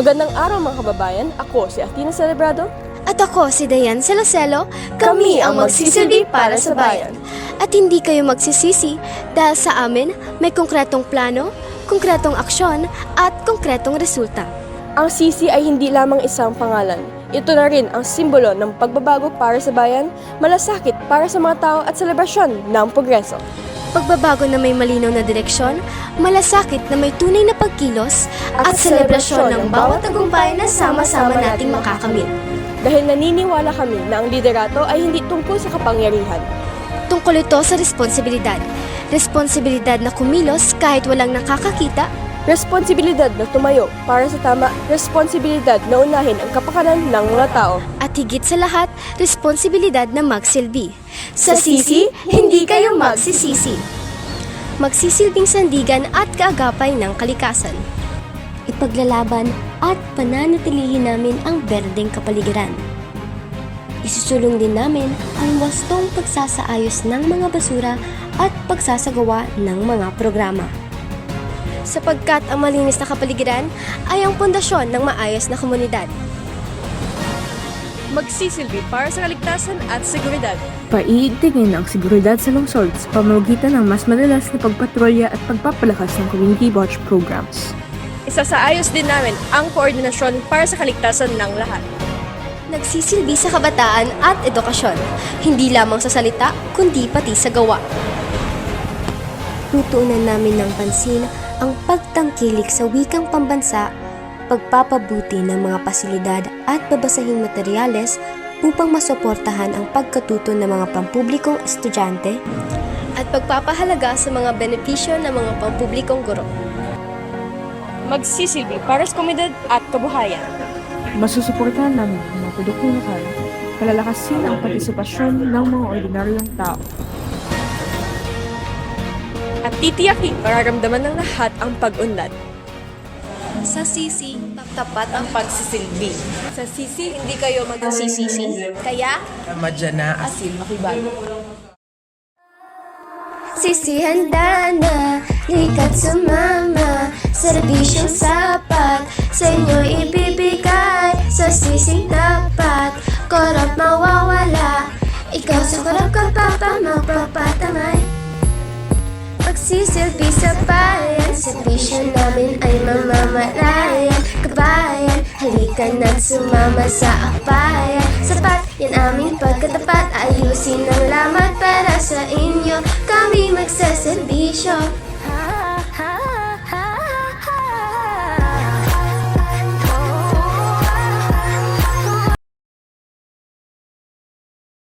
Magandang araw mga kababayan, ako si Athena Celebrado. At ako si Dayan Celocelo. Kami ang magsisilbi para sa bayan. At hindi kayo magsisisi dahil sa amin may konkretong plano, konkretong aksyon at konkretong resulta. Ang sisi ay hindi lamang isang pangalan. Ito na rin ang simbolo ng pagbabago para sa bayan, malasakit para sa mga tao at selebrasyon ng progreso. Pagbabago na may malinaw na direksyon, malasakit na may tunay na pagkilos, at selebrasyon ng bawat tagumpay na sama-sama nating makakamit. Dahil naniniwala kami na ang liderato ay hindi tungkol sa kapangyarihan. Tungkol ito sa responsibilidad. Responsibilidad na kumilos kahit walang nakakakita. Responsibilidad na tumayo para sa tama, responsibilidad na unahin ang kapakanan ng mga tao. At higit sa lahat, responsibilidad na magsilbi. Sa sisi, hindi kayo magsisisi. Magsisilbing sandigan at kaagapay ng kalikasan. Ipaglalaban at pananatilihin namin ang berdeng kapaligiran. Isusulong din namin ang wastong pagsasaayos ng mga basura at pagsasagawa ng mga programa. Sapagkat ang malinis na kapaligiran ay ang pundasyon ng maayos na komunidad. Magsisilbi para sa kaligtasan at seguridad. Paiigtingin ang seguridad sa lungsod sa pamamagitan ng mas madalas na pagpatrolya at pagpapalakas ng community watch programs. Isasaayos din namin ang koordinasyon para sa kaligtasan ng lahat. Nagsisilbi sa kabataan at edukasyon, hindi lamang sa salita, kundi pati sa gawa. Tutuunan namin ng pansin ang pagtangkilik sa wikang pambansa, pagpapabuti ng mga pasilidad at babasahing materyales upang masuportahan ang pagkatuto ng mga pampublikong estudyante at pagpapahalaga sa mga benepisyo ng mga pampublikong guro. Magsisilbi para sa komunidad at kabuhayan. Masusuportahan namin ang mga produktong lokal, palalakasin ang partisipasyon ng mga ordinaryong tao. At titiyaking mararamdaman ng lahat ang pag-unlad. Sa sisi, Tapat ang pagsisilbi. Sa sisi, hindi kayo magsisisi. Kaya, Madya na asil makibago. sisi handa na, likat sumama, serbisyong sapat, sa inyo ibibigay, sa sising tapat, korap mawawala, ikaw sa korap ka papa, mapapatamay. Pagsisilbi sa bayan, serbisyo namin ay mamamalayan, kabayan, halika na't sumama sa akbayan. Sapat, yan aming pagkatapat, ayusin ang lamat para sa inyo, kami magsaserbisyo.